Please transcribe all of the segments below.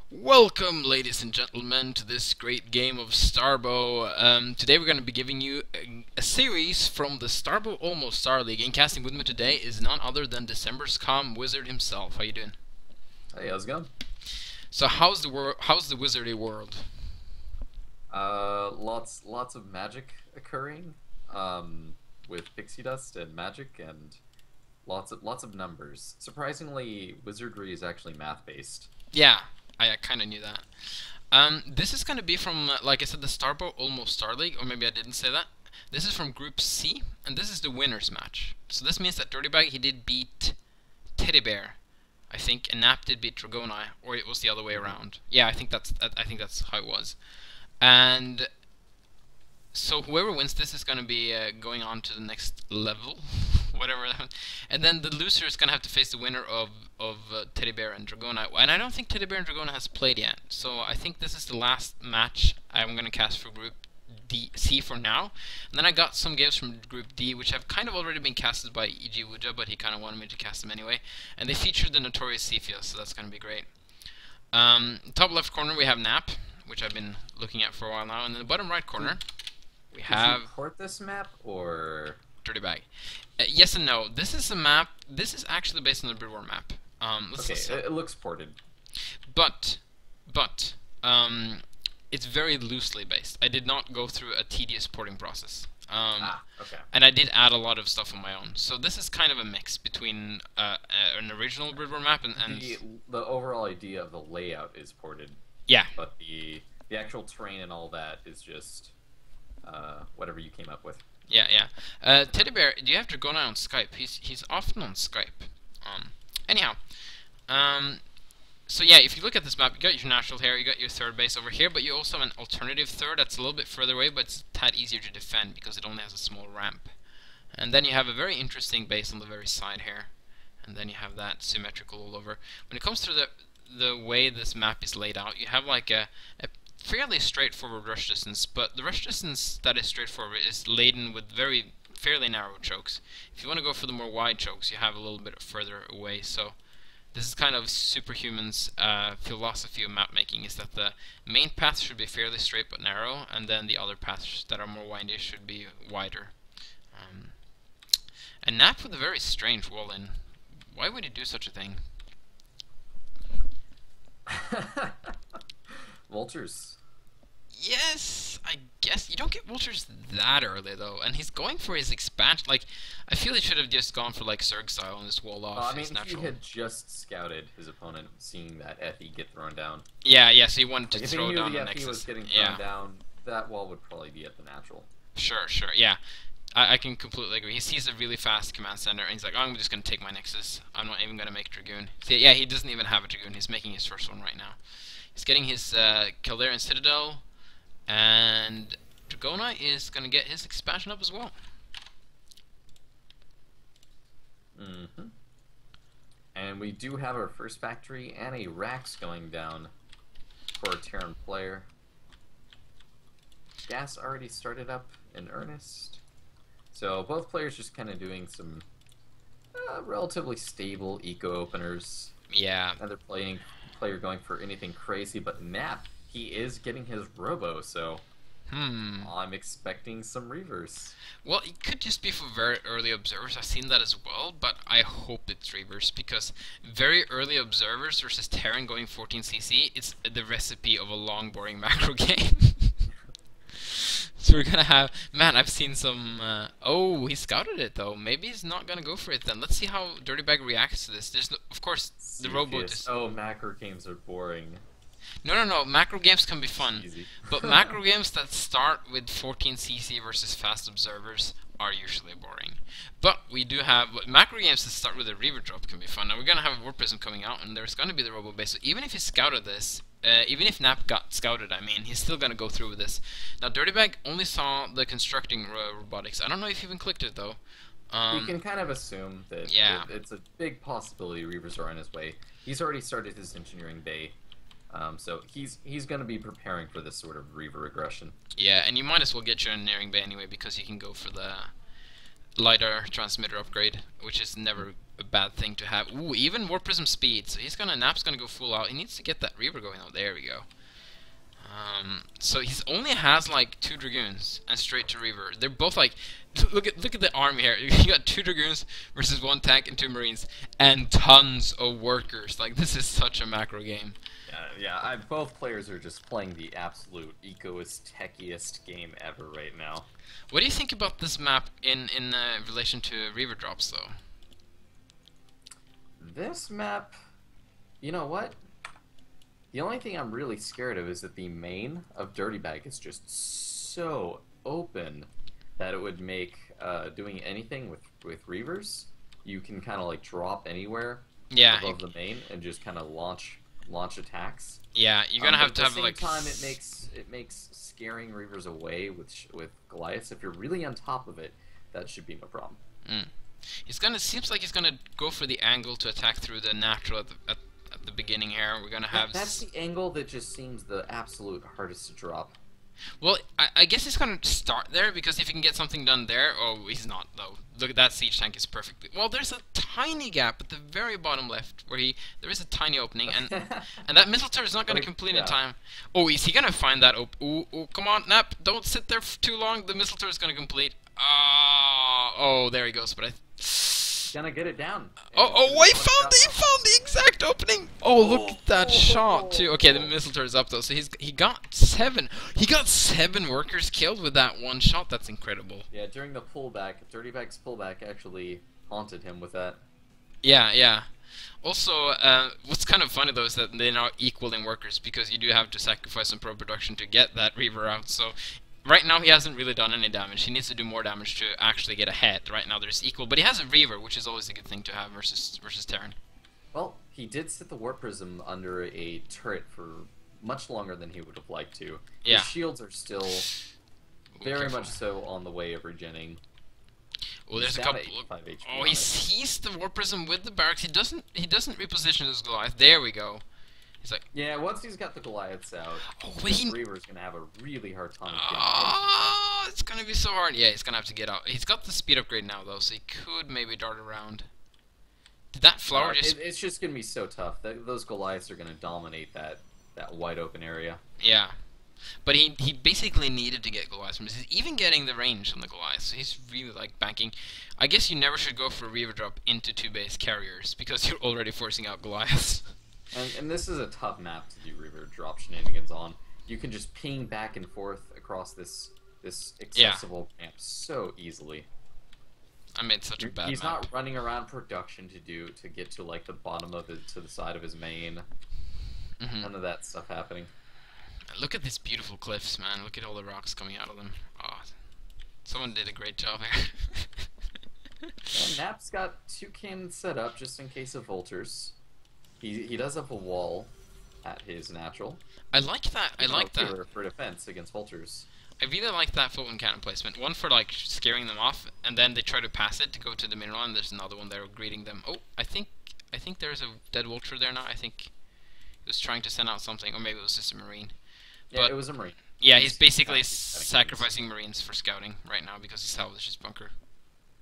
Welcome, ladies and gentlemen, to this great game of Starbow. Today we're going to be giving you a series from the Starbow Almost Starleague. And casting with me today is none other than December's calm wizard himself. How you doing? Hey, how's it going? So how's the wizardy world? Lots of magic occurring, with pixie dust and magic and lots of numbers. Surprisingly, wizardry is actually math based. Yeah, I kind of knew that. This is going to be from, like I said, the Starbow Almost Starleague, or maybe I didn't say that. This is from Group C, and this is the winner's match. So this means that Dirtybag, he did beat Teddy Bear, I think, and Nap did beat Dragoni, or it was the other way around. Yeah, I think that's how it was. And so whoever wins this is going to be going on to the next level, whatever. And then the loser is going to have to face the winner of Teddy Bear and Dragona. And I don't think Teddy Bear and Dragona has played yet. So I think this is the last match I'm going to cast for Group C for now. And then I got some games from Group D, which have kind of already been casted by E.G. Wuja, but he kind of wanted me to cast them anyway. And they featured the notorious Cephia, so that's going to be great. Top left corner we have Nap, which I've been looking at for a while now. And in the bottom right corner we have... Did you port this map, or...? Dirtybag. Yes and no. This is a map. This is actually based on the Bid War map. Okay, it looks ported. But, it's very loosely based. I did not go through a tedious porting process. Okay. And I did add a lot of stuff on my own. So this is kind of a mix between an original Bid War map and The overall idea of the layout is ported. Yeah. But the actual terrain and all that is just whatever you came up with. Yeah. Teddy Bear, do you have to go now on Skype? He's often on Skype. Anyhow, so yeah, if you look at this map, you got your natural here, you got your third base over here, but you also have an alternative third that's a little bit further away, but it's a tad easier to defend because it only has a small ramp. And then you have a very interesting base on the very side here, and then you have that symmetrical all over. When it comes to the way this map is laid out, you have like a fairly straightforward rush distance, but the rush distance that is straightforward is laden with fairly narrow chokes. If you want to go for the more wide chokes, you have a little bit further away. So this is kind of Superhuman's philosophy of map making, is that the main path should be fairly straight but narrow, and then the other paths that are more windy should be wider. And Nap with a very strange wall in. Why would he do such a thing? Vultures. Yes, I guess. You don't get vultures that early, though. And he's going for his expansion. Like, I feel he should have just gone for, like, Zerg style and just wall off his natural. He had just scouted his opponent, seeing that FE get thrown down. Yeah, so he wanted to throw down the Nexus. If he was getting thrown down, that wall would probably be at the natural. Sure, yeah. I can completely agree. He sees a really fast command center, and he's like, oh, I'm just going to take my Nexus. I'm not even going to make Dragoon. So, yeah, he doesn't even have a Dragoon. He's making his first one right now. He's getting his Calderian Citadel, and Dragona is going to get his expansion up as well. And we do have our first factory and a Rax going down for a Terran player. Gas already started up in earnest. So both players just kind of doing some relatively stable eco openers. Yeah. Another player going for anything crazy, but Nap, he is getting his Robo, so I'm expecting some Reavers. Well, it could just be for very early observers. I've seen that as well, but I hope it's Reavers, because very early observers versus Terran going 14cc, it's the recipe of a long, boring macro game. So we're gonna have... Man, I've seen some... oh, he scouted it, though. Maybe he's not gonna go for it, then. Let's see how Dirtybag reacts to this. There's no, of course, the Robo... Oh, macro games are boring. No. Macro games can be fun. Easy. But macro games that start with 14cc versus fast observers are usually boring. But we do have... macro games that start with a Reaver drop can be fun. Now, we're gonna have a Warp Prism coming out, and there's gonna be the Robo base. So even if he scouted this... even if Nap got scouted, I mean, he's still gonna go through with this. Now, Dirtybag only saw the constructing robotics. I don't know if he even clicked it, though. You can kind of assume that it's a big possibility Reavers are on his way. He's already started his engineering bay, so he's gonna be preparing for this sort of Reaver aggression. Yeah, and you might as well get your engineering bay anyway, because you can go for the LiDAR transmitter upgrade, which is never a bad thing to have. Ooh, even Warp Prism speed. So Nap's gonna go full out. He needs to get that Reaver going. Oh, there we go. So he only has like 2 Dragoons and straight to Reaver. They're both like, look at the army here. You got 2 Dragoons versus 1 tank and 2 Marines and tons of workers. Like, this is such a macro game. Yeah. Both players are just playing the absolute ecoist, techiest game ever right now. What do you think about this map in relation to Reaver drops, though? This map, you know what? The only thing I'm really scared of is that the main of Dirtybag is just so open that it would make doing anything with Reavers, you can kind of like drop anywhere above the main and just kind of launch attacks. Yeah, you're gonna have to have like. At the same time, it makes scaring Reavers away with Goliaths. If you're really on top of it, that should be no problem. Seems like he's gonna go for the angle to attack through the natural at the beginning here. We're gonna have. That's the angle that just seems the absolute hardest to drop. Well, I guess he's gonna start there because if he can get something done there, oh, he's not though. Look, that siege tank is perfectly. Well, there's a tiny gap at the very bottom left where there is a tiny opening, and that missile turret is not gonna complete in time. Oh, is he gonna find that? Oh, come on, Nap! Don't sit there for too long. The missile turret is gonna complete. Oh, there he goes. But gonna get it down. He found the exact opening. Oh, look at that shot too. Okay, the missile turret is up though, so he got 7. He got 7 workers killed with that one shot. That's incredible. Yeah, during the pullback, Dirtybag's pullback actually haunted him with that. Yeah. Also, what's kind of funny though is that they're now equal in workers because you do have to sacrifice some pro production to get that Reaver out. So. Right now he hasn't really done any damage. He needs to do more damage to actually get ahead. Right now there's equal, but he has a Reaver, which is always a good thing to have versus Terran. Well, he did sit the Warp Prism under a turret for much longer than he would have liked to. Yeah. His shields are still very much so on the way of regenning. Oh, there's a couple. Oh, he sees the Warp Prism with the barracks. He doesn't reposition his Goliath. There we go. He's like, yeah, once he's got the Goliaths out, Reaver's gonna have a really hard time. It's gonna be so hard. Yeah, he's gonna have to get out. He's got the speed upgrade now though, so he could maybe dart around. Did that flower just? It's just gonna be so tough. Those Goliaths are gonna dominate that wide open area. Yeah, but he basically needed to get Goliaths from. He's even getting the range on the Goliaths. So he's really like banking. I guess you never should go for a Reaver drop into 2 base carriers because you're already forcing out Goliaths. And this is a tough map to do Reaver drop shenanigans on. You can just ping back and forth across this accessible ramp so easily. I made such a bad map. He's not running around production to get to like the bottom of it, to the side of his main. None of that stuff happening. Look at these beautiful cliffs, man. Look at all the rocks coming out of them. Oh, someone did a great job here. Nap's got 2 cannons set up just in case of vultures. He does have a wall at his natural. I like that. I like that. For defense against vultures. I really like that floating cannon placement. One for like scaring them off, and then they try to pass it to go to the mineral, and there's another one there greeting them. Oh, I think there's a dead vulture there now. I think he was trying to send out something, or maybe it was just a marine. Yeah, it was a marine. Yeah, he's basically sacrificing marines for scouting right now because he salvaged his bunker.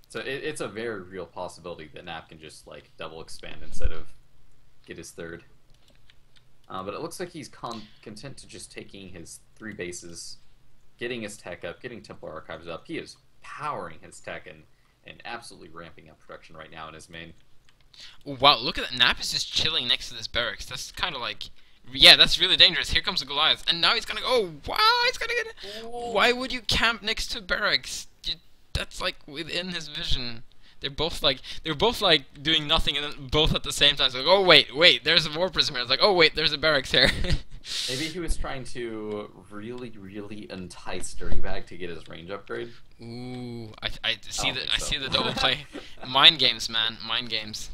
So it's a very real possibility that Nap can just like double expand instead of get his 3rd. But it looks like he's content to just taking his 3 bases, getting his tech up, getting Templar Archives up. He is powering his tech and absolutely ramping up production right now in his main. Wow, look at that. Nap is just chilling next to this barracks. That's kind of like... Yeah, that's really dangerous. Here comes the Goliath. And now he's gonna... Oh, wow, he's gonna get... Why would you camp next to barracks? That's like within his vision. They're both like doing nothing, and then both at the same time. It's like, oh wait, there's a Warp Prism here. It's like, oh wait, there's a barracks here. Maybe he was trying to really entice Dirtybag to get his range upgrade. Ooh, I see the double play. Mind games, man, mind games.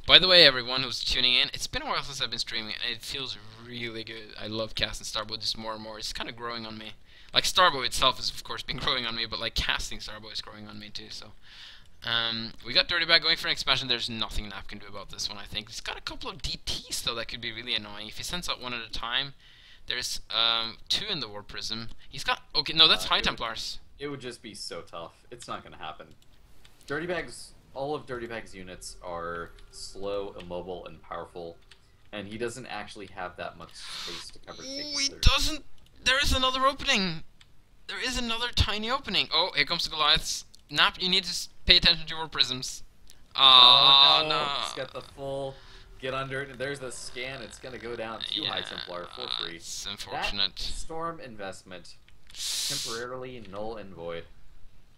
By the way, everyone who's tuning in, it's been a while since I've been streaming, and it feels really good. I love casting Starbow just more and more. It's kind of growing on me. Like Starbow itself has of course been growing on me, but like casting Starbow is growing on me too. So. We got Dirtybag going for an expansion. There's nothing Nap can do about this one, I think. He's got a couple of DTs, though, that could be really annoying. If he sends out 1 at a time, there's 2 in the Warp Prism. He's got... Okay, no, that's High Templars. It would just be so tough. It's not going to happen. Dirtybag's all of Dirtybag's units are slow, immobile, and powerful, and he doesn't actually have that much space to cover things. Oh, he doesn't. There is another opening. There is another tiny opening. Oh, here comes the Goliaths. Nap, you need to pay attention to your prisms. Oh, Oh, no. no. He's got the full get under it, and there's the scan. It's going to go down to High Templar for free. It's unfortunate. That storm investment, temporarily null and void.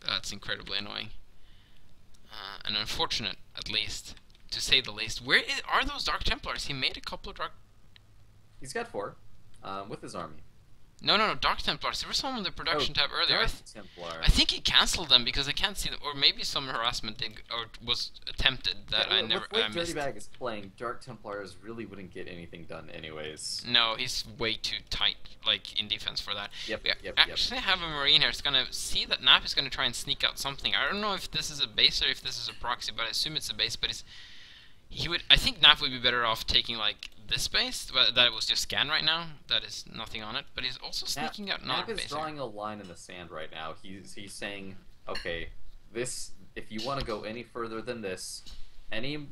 That's incredibly annoying. And unfortunate, at least, to say the least. Where are those Dark Templars? He made a couple of Dark... He's got 4, with his army. No, Dark Templars. There was some on the production tab earlier. Dark Templar. I think he cancelled them because I can't see them. Or maybe some harassment did, or was attempted that I never missed. Dirtybag is playing, Dark Templars really wouldn't get anything done anyways. No, he's way too tight, like, in defense for that. Yep. Actually, I have a Marine here. It's gonna see that Nap is gonna try and sneak out something. I don't know if this is a base or if this is a proxy, but I assume it's a base. But I think Nap would be better off taking like this base, but that was just scan right now. That is nothing on it. But he's also sneaking out another base. Nap is drawing a line in the sand right now. He's saying, okay, this, if you want to go any further than this, any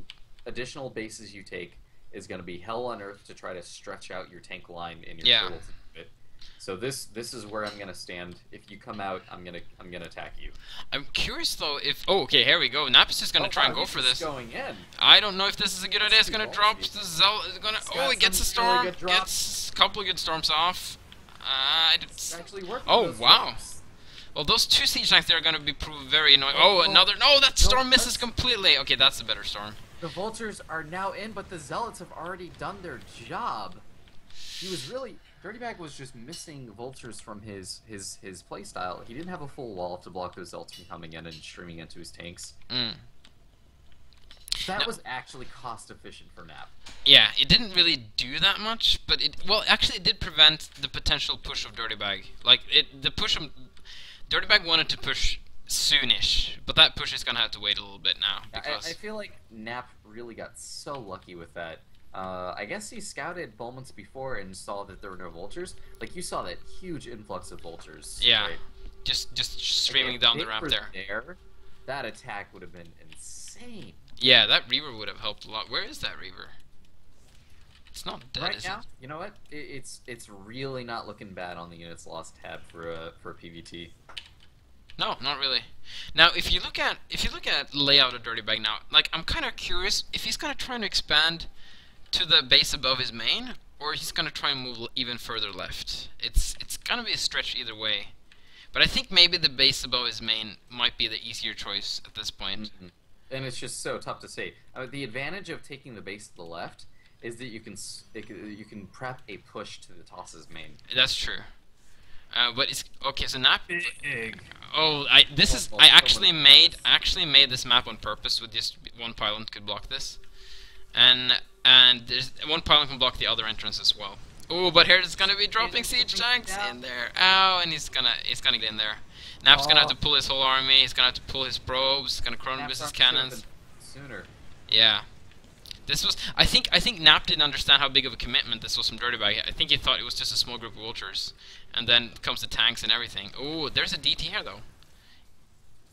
additional bases you take is going to be hell on earth to try to stretch out your tank line in your turtles a bit. So this is where I'm gonna stand. If you come out, I'm gonna attack you. I'm curious though if okay, here we go. Nap is just gonna try and go for this. Going in. I don't know if this is a good idea. It's gonna drop the Zealot. It's gonna he gets a storm. Really gets a couple of good storms off. It's actually working. Oh wow. Storms. Well, those 2 siege tanks there are gonna be proved very annoying. Oh, another. No, that storm misses completely. Okay, that's a better storm. The vultures are now in, but the zealots have already done their job. He was really. Dirtybag was just missing vultures from his playstyle. He didn't have a full wall to block those zealots from coming in and streaming into his tanks. That was actually cost efficient for Nap. Yeah, it didn't really do that much, but actually it did prevent the potential push of Dirtybag. Like Dirtybag wanted to push soonish, but that push is gonna have to wait a little bit now. Because I feel like Nap really got so lucky with that. I guess he scouted Bulmans before and saw that there were no vultures. Like, you saw that huge influx of vultures. Yeah, right? just streaming down the ramp there. That attack would have been insane. Yeah, that Reaver would have helped a lot. Where is that Reaver? It's not dead, right is now, it? you know what? It's really not looking bad on the units lost tab for a PVT. No, not really. Now, if you look at layout of Dirtybag now, like, I'm kind of curious if he's gonna try to expand to the base above his main, or he's gonna try and move even further left. It's gonna be a stretch either way, but I think maybe the base above his main might be the easier choice at this point. And it's just so tough to say. The advantage of taking the base to the left is that you can prep a push to the Toss's main. That's true. But it's okay. So Nap. Big. Oh, I actually made this map on purpose with just one pylon could block this, and there's one pylon can block the other entrance as well. Oh, but here it's gonna be dropping siege tanks in there. Ow, and he's gonna get in there. Nap's gonna have to pull his whole army. He's gonna have to pull his probes. He's gonna chronobius his cannons. Sooner. Yeah. This was. I think Nap didn't understand how big of a commitment this was from Dirtybag. I think he thought it was just a small group of vultures, and then comes the tanks and everything. Oh, there's a DT here though.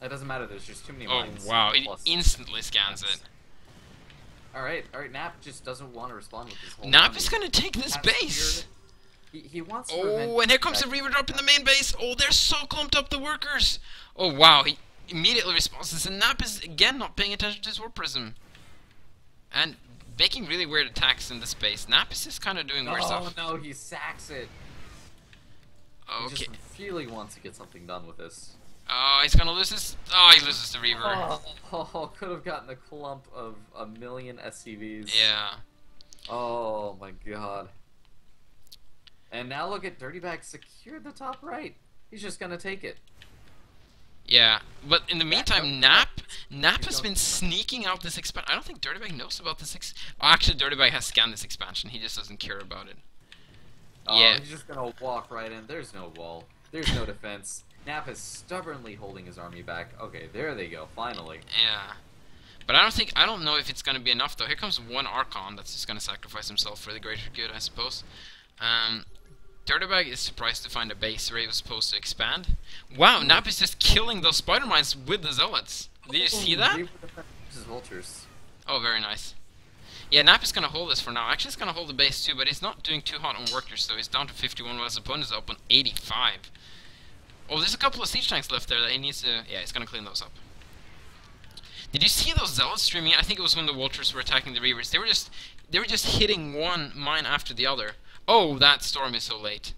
That doesn't matter. There's just too many mines. Oh wow! It instantly scans it. All right. Nap just doesn't want to respond with his whole. Nap is gonna take this base. He wants to. Oh, and here comes the Reaver drop in the main base. Oh, they're so clumped up, the workers. Oh wow! He immediately responds to this, and Nap is again not paying attention to his war prism. And making really weird attacks in this space. Nap is just kind of doing weird stuff. Oh no, he sacks it. Okay. He just really wants to get something done with this. Oh, he's gonna lose his. Oh, he loses the Reaver. Could have gotten a clump of 1,000,000 SCVs. Yeah. Oh my god. And now look at Dirtybag secured the top right. He's just gonna take it. Yeah, but in the meantime, Nap has been sneaking out this expansion. I don't think Dirtybag knows about this. Actually, Dirtybag has scanned this expansion. He just doesn't care about it. Yeah. He's just gonna walk right in. There's no wall. There's no defense. Nap is stubbornly holding his army back. Okay, there they go. Finally. Yeah. But I don't know if it's gonna be enough though. Here comes one Archon that's just gonna sacrifice himself for the greater good, I suppose. Dirtybag is surprised to find a base where he was supposed to expand. Wow, Nap is just killing those spider mines with the zealots. Did you see that? his vultures. Oh, very nice. Yeah, Nap is going to hold this for now. Actually, he's going to hold the base too, but he's not doing too hot on workers, so he's down to 51 while his opponent is up on 85. Oh, there's a couple of siege tanks left there that he needs to... Yeah, he's going to clean those up. Did you see those zealots streaming? I think it was when the vultures were attacking the reavers. They were just hitting one mine after the other. Oh, that storm is so late.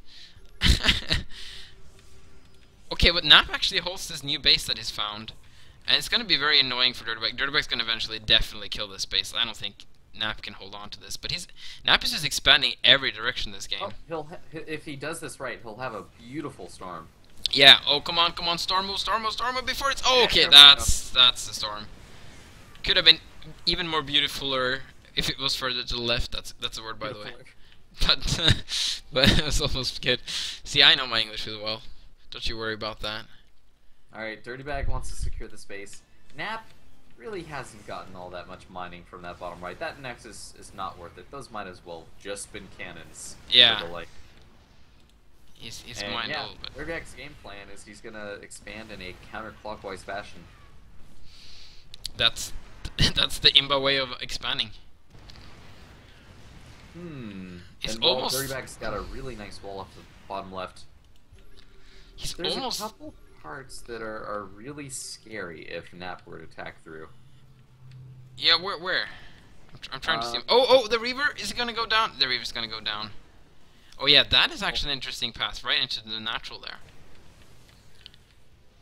Okay, but Nap actually holds this new base that he's found. And it's going to be very annoying for Dirtybag. Dirtybag's going to eventually definitely kill this base. I don't think Nap can hold on to this. But Nap is just expanding every direction this game. Oh, if he does this right, he'll have a beautiful storm. Yeah, oh, come on, Starbow, Starbow before it's... Oh, okay, that's the storm. Could have been even more beautifuler if it was further to the left. That's a word, by the way. But it was almost good. See, I know my English really well. Don't you worry about that. Alright, Dirtybag wants to secure the space. Nap really hasn't gotten all that much mining from that bottom right. That Nexus is not worth it. Those might as well just been cannons. Yeah. For the, like... He's mined a little bit. Dirtybag's game plan is he's gonna expand in a counterclockwise fashion. That's the Imba way of expanding. It's and almost... Dirtybag's got a really nice wall off the bottom left. There's almost... a couple parts that are really scary if Nap were to attack through. Yeah, where? I'm trying to see him. Oh, the Reaver! Is it gonna go down? The Reaver's gonna go down. Oh yeah, that is actually an interesting path, right into the natural there.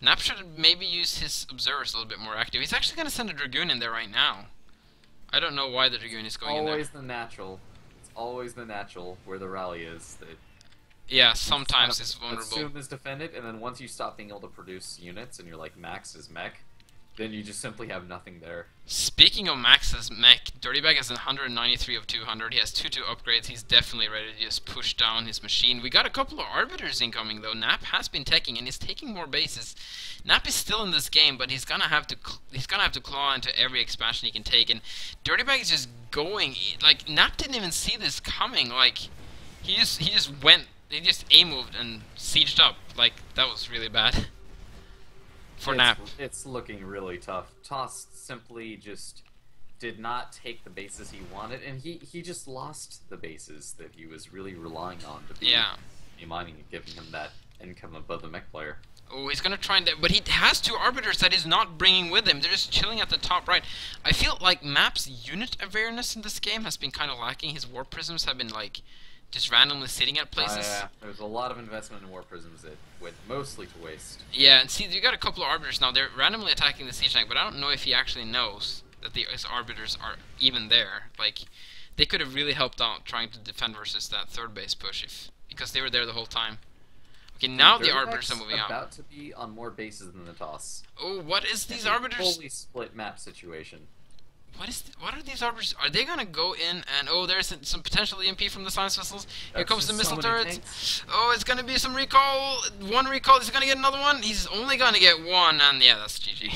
Nap should maybe use his observers a little bit more active. He's actually gonna send a Dragoon in there right now. I don't know why the Dragoon is going in there. Always the natural. It's always the natural where the rally is. Yeah, sometimes it's vulnerable. Assume is defended, and then once you stop being able to produce units and you're like max is mech, then you just simply have nothing there. Speaking of max as mech, Dirtybag has 193 of 200. He has 2 upgrades. He's definitely ready to just push down his machine. We got a couple of Arbiters incoming though. Nap has been teching and he's taking more bases. Nap is still in this game, but he's gonna have to claw into every expansion he can take. And Dirtybag is just going like Nap didn't even see this coming. Like he just went. They just A-moved and sieged up. Like, that was really bad. For Nap. It's looking really tough. Toss simply just did not take the bases he wanted, and he just lost the bases that he was really relying on to be mining and giving him that income above the mech player. Oh, he's gonna try and... But he has 2 Arbiters that he's not bringing with him. They're just chilling at the top right. I feel like Map's unit awareness in this game has been kind of lacking. His Warp Prisms have been, like... just randomly sitting at places. Yeah, there's a lot of investment in War Prisms that went mostly to waste. Yeah, and see, you got a couple of Arbiters now. They're randomly attacking the siege tank, but I don't know if he actually knows that his Arbiters are even there. Like, they could have really helped out trying to defend versus that third base push because they were there the whole time. Okay, now the Arbiters are moving out. About to be on more bases than the toss. Oh, what is these Arbiters? Fully split map situation. What are these Arbiters? Are they gonna go in and... Oh, there's some potential EMP from the science vessels. Here comes the missile turrets. Tanks. Oh, it's gonna be some recall. 1 recall. He's gonna get another one. He's only gonna get 1, and yeah, that's GG.